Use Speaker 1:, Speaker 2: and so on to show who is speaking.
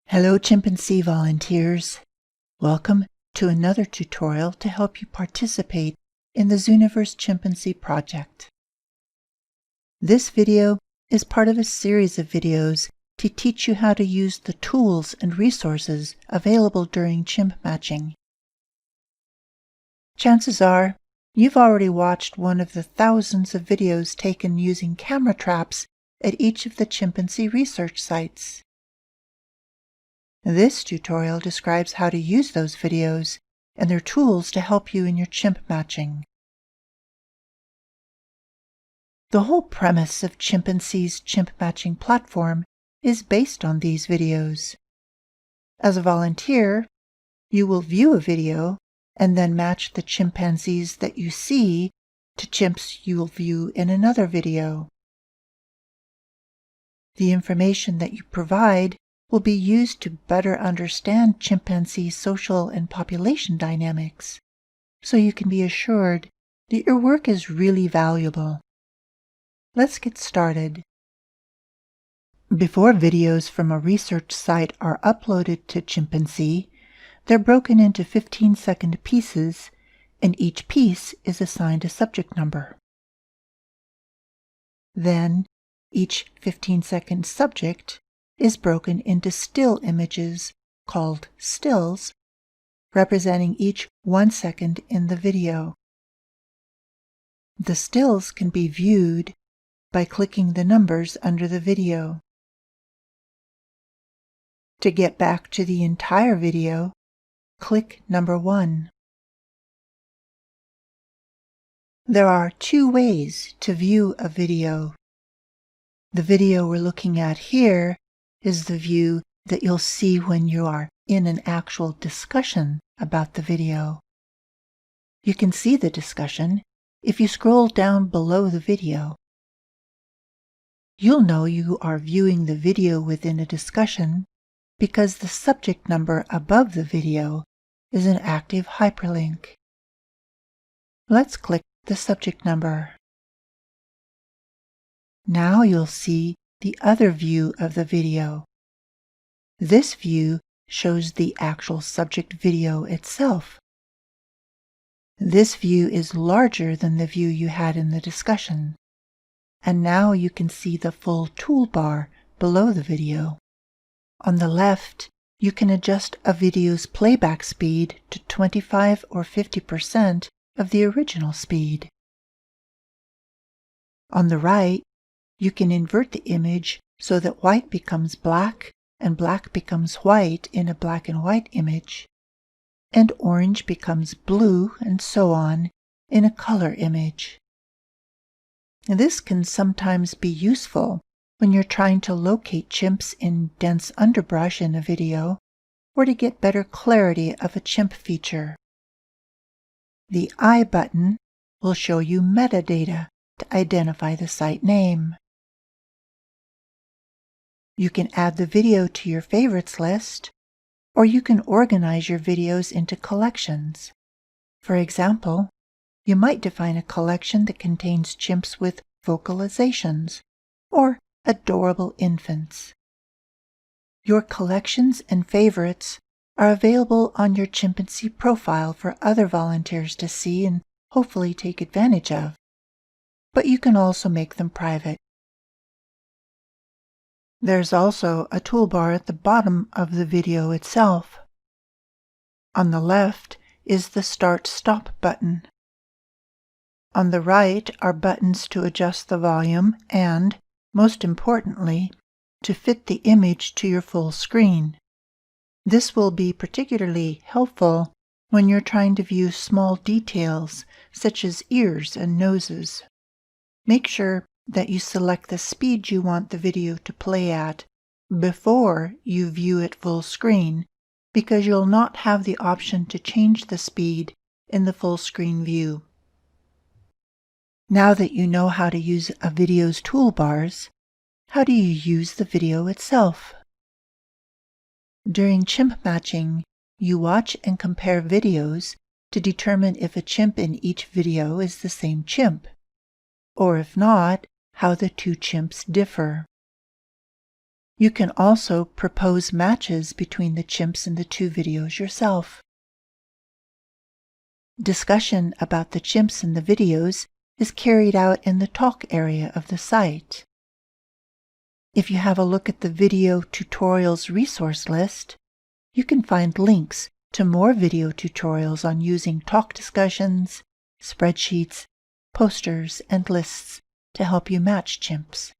Speaker 1: Hello chimpanzee volunteers. Welcome to another tutorial to help you participate in the Zooniverse Chimpanzee project. This video is part of a series of videos to teach you how to use the tools and resources available during chimp matching. Chances are you've already watched one of the thousands of videos taken using camera traps at each of the chimpanzee research sites. This tutorial describes how to use those videos and their tools to help you in your chimp matching. The whole premise of Chimpanzee's chimp matching platform is based on these videos. As a volunteer, you will view a video and then match the chimpanzees that you see to chimps you will view in another video. The information that you provide will be used to better understand chimpanzee social and population dynamics, so you can be assured that your work is really valuable. Let's get started. Before videos from a research site are uploaded to Chimpanzee, they're broken into 15-second pieces, and each piece is assigned a subject number. Then, each 15-second subject is broken into still images called stills, representing each 1 second in the video. The stills can be viewed by clicking the numbers under the video. To get back to the entire video, click number 1. There are 2 ways to view a video. The video we're looking at here is the view that you'll see when you are in an actual discussion about the video. You can see the discussion if you scroll down below the video. You'll know you are viewing the video within a discussion because the subject number above the video is an active hyperlink. Let's click the subject number. Now you'll see the other view of the video. This view shows the actual subject video itself. This view is larger than the view you had in the discussion, and now you can see the full toolbar below the video. On the left, you can adjust a video's playback speed to 25 or 50% of the original speed. On the right, you can invert the image so that white becomes black and black becomes white in a black and white image, and orange becomes blue and so on in a color image. This can sometimes be useful when you're trying to locate chimps in dense underbrush in a video or to get better clarity of a chimp feature. The I button will show you metadata to identify the site name. You can add the video to your favorites list, or you can organize your videos into collections. For example, you might define a collection that contains chimps with vocalizations, or adorable infants. Your collections and favorites are available on your chimpanzee profile for other volunteers to see and hopefully take advantage of, but you can also make them private. There's also a toolbar at the bottom of the video itself. On the left is the Start/Stop button. On the right are buttons to adjust the volume and, most importantly, to fit the image to your full screen. This will be particularly helpful when you're trying to view small details such as ears and noses. Make sure that you select the speed you want the video to play at before you view it full screen, because you'll not have the option to change the speed in the full screen view. Now that you know how to use a video's toolbars, how do you use the video itself? During chimp matching, you watch and compare videos to determine if a chimp in each video is the same chimp. or if not, how the two chimps differ. You can also propose matches between the chimps in the two videos yourself. Discussion about the chimps in the videos is carried out in the talk area of the site. If you have a look at the video tutorials resource list, you can find links to more video tutorials on using talk discussions, spreadsheets, posters, and lists to help you match chimps.